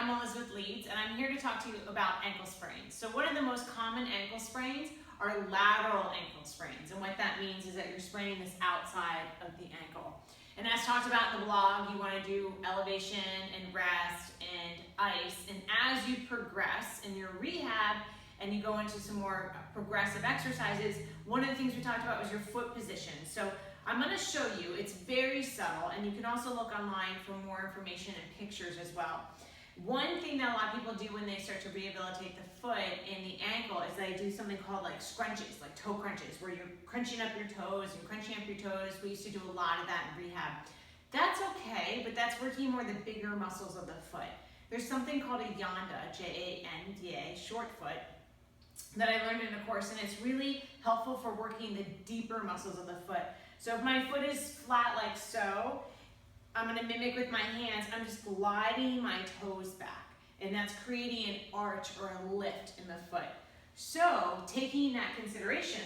I'm Elizabeth Leeds, and I'm here to talk to you about ankle sprains. So one of the most common ankle sprains are lateral ankle sprains, and what that means is that you're spraining this outside of the ankle. And as talked about in the blog, you want to do elevation and rest and ice, and as you progress in your rehab and you go into some more progressive exercises, one of the things we talked about was your foot position. So I'm going to show you, it's very subtle, and you can also look online for more information and pictures as well. One thing that a lot of people do when they start to rehabilitate the foot and the ankle is they do something called like scrunches, like toe crunches, where you're crunching up your toes and crunching up your toes. We used to do a lot of that in rehab. That's okay, but that's working more the bigger muscles of the foot. There's something called a yanda, J-A-N-D-A, short foot, that I learned in a course, and it's really helpful for working the deeper muscles of the foot. So if my foot is flat like so, I'm going to mimic with my hands. I'm just gliding my toes back, and that's creating an arch or a lift in the foot. So taking that consideration,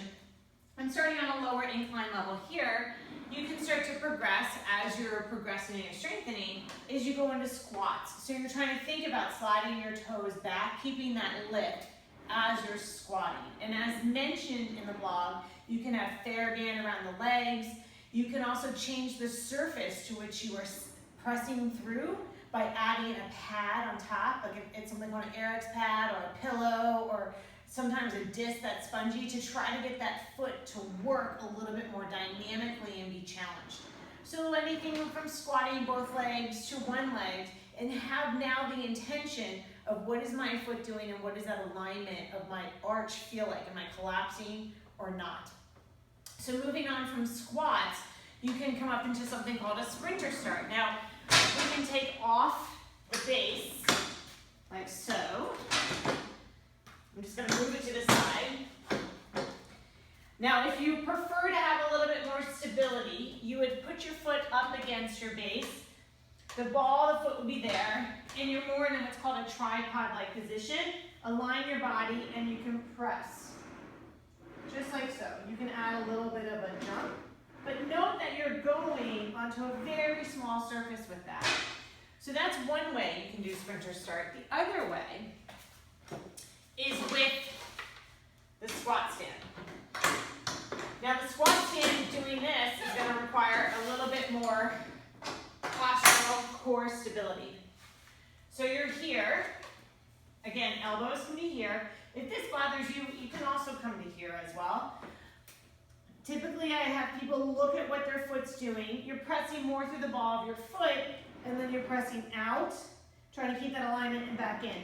I'm starting on a lower incline level here. You can start to progress as you're progressing and you're strengthening as you go into squats. So you're trying to think about sliding your toes back, keeping that lift as you're squatting. And as mentioned in the blog, you can have TheraBand around the legs. You can also change the surface to which you are pressing through by adding a pad on top, like it's something called an Eric's pad or a pillow or sometimes a disc that's spongy, to try to get that foot to work a little bit more dynamically and be challenged. So anything from squatting both legs to one leg, and have now the intention of what is my foot doing and what does that alignment of my arch feel like? Am I collapsing or not? So moving on from squats, you can come up into something called a sprinter start. Now, we can take off the base like so. I'm just going to move it to the side. Now, if you prefer to have a little bit more stability, you would put your foot up against your base. The ball of the foot would be there, and you're more in what's called a tripod-like position. Align your body, and you can press. Just like so. You can add a little bit of a jump, but note that you're going onto a very small surface with that. So that's one way you can do sprinter start. The other way is with the squat stand. Now the squat stand doing this is going to require a little bit more postural core stability. So you're here. Again, elbows can be here. If this bothers you, you can also come to here as well. Typically, I have people look at what their foot's doing. You're pressing more through the ball of your foot, and then you're pressing out, trying to keep that alignment and back in.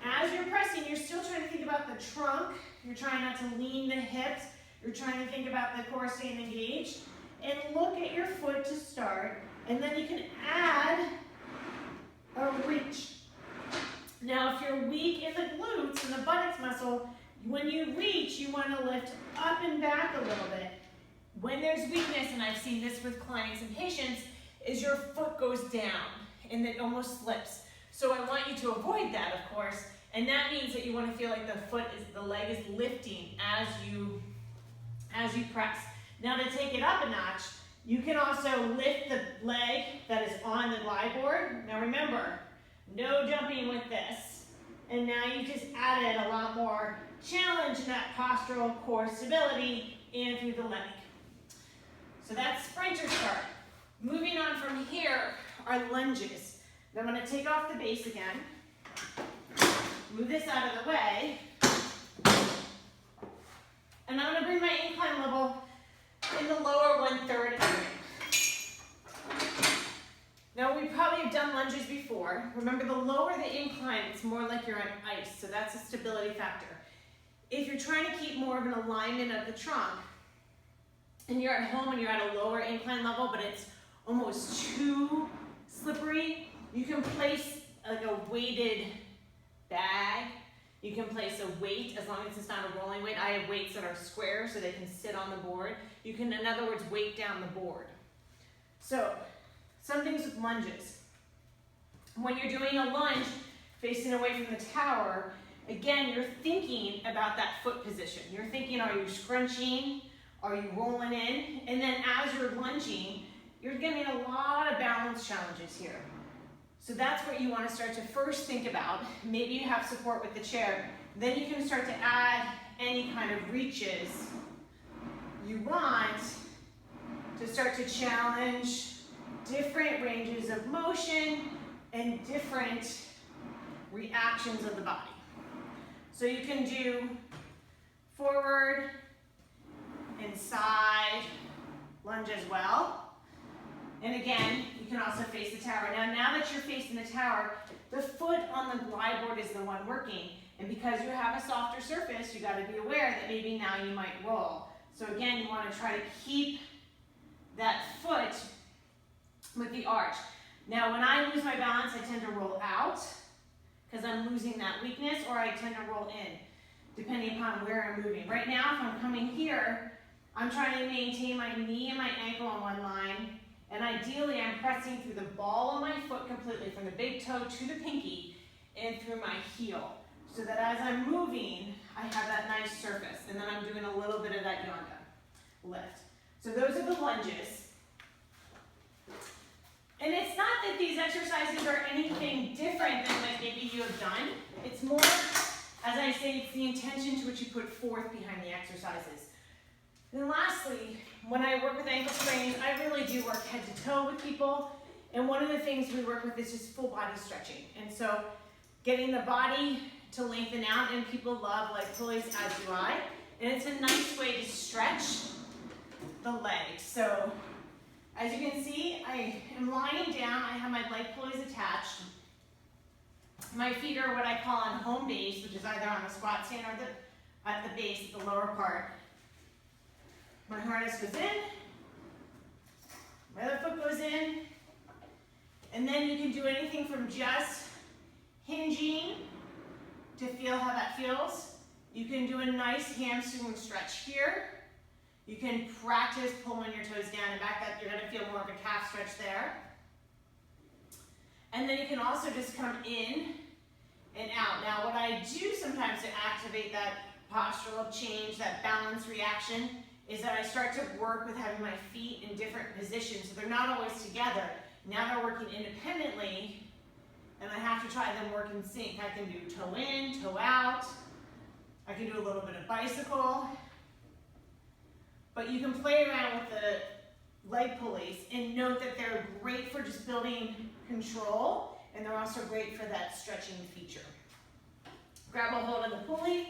As you're pressing, you're still trying to think about the trunk. You're trying not to lean the hips. You're trying to think about the core staying engaged. And look at your foot to start, and then you can add a reach. Now, if you're weak in the glutes and the buttocks muscle, when you reach, you want to lift up and back a little bit. When there's weakness, and I've seen this with clients and patients, is your foot goes down and it almost slips. So I want you to avoid that, of course, and that means that you want to feel like the leg is lifting as you press. Now to take it up a notch, you can also lift the leg that is on the glide board. Now remember, no jumping with this. And now you just added a lot more challenge in that postural core stability and through the leg. So that's sprinter start. Moving on from here are lunges. Now I'm going to take off the base again. Move this out of the way. And I'm going to bring my incline level in the lower 1/3 area. Now, we probably have done lunges before. Remember, the lower the incline, it's more like you're on ice, so that's a stability factor. If you're trying to keep more of an alignment of the trunk, and you're at home and you're at a lower incline level, but it's almost too slippery, you can place like a weighted bag. You can place a weight, as long as it's not a rolling weight. I have weights that are square so they can sit on the board. You can, in other words, weight down the board. So, some things with lunges. When you're doing a lunge facing away from the tower, again, you're thinking about that foot position. You're thinking, are you scrunching? Are you rolling in? And then as you're lunging, you're getting a lot of balance challenges here. So that's what you want to start to first think about. Maybe you have support with the chair. Then you can start to add any kind of reaches you want to start to challenge different ranges of motion and different reactions of the body. So you can do forward and side lunge as well. And again, you can also face the tower. Now that you're facing the tower, the foot on the glide board is the one working. And because you have a softer surface, you got to be aware that maybe now you might roll. So again, you want to try to keep that foot with the arch. Now, when I lose my balance, I tend to roll out because I'm losing that weakness, or I tend to roll in, depending upon where I'm moving. Right now, if I'm coming here, I'm trying to maintain my knee and my ankle on one line, and ideally, I'm pressing through the ball of my foot completely, from the big toe to the pinky, and through my heel, so that as I'm moving, I have that nice surface, and then I'm doing a little bit of that yonda lift. So those are the lunges. And it's not that these exercises are anything different than what maybe you have done. It's more, as I say, it's the intention to which you put forth behind the exercises. And lastly, when I work with ankle sprains, I really do work head to toe with people. And one of the things we work with is just full body stretching. And so getting the body to lengthen out, and people love leg pulleys, as do I. And it's a nice way to stretch the legs. So as you can see, I am lying down. I have my leg pulleys attached. My feet are what I call on home base, which is either on the squat stand or at the base, at the lower part. My harness goes in, my other foot goes in, and then you can do anything from just hinging to feel how that feels. You can do a nice hamstring stretch here. You can practice pulling your toes down and back. That you're going to feel more of a calf stretch there. And then you can also just come in and out. Now, what I do sometimes to activate that postural change, that balance reaction, is that I start to work with having my feet in different positions. So they're not always together. Now they're working independently, and I have to try them work in sync. I can do toe in, toe out. I can do a little bit of bicycle. But you can play around with the leg pulleys and note that they're great for just building control, and they're also great for that stretching feature. Grab a hold of the pulley,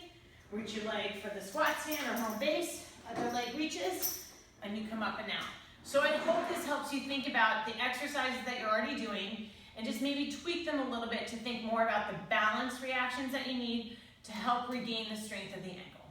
reach your leg for the squat stand or home base, other leg reaches, and you come up and out. So I hope this helps you think about the exercises that you're already doing and just maybe tweak them a little bit to think more about the balance reactions that you need to help regain the strength of the ankle.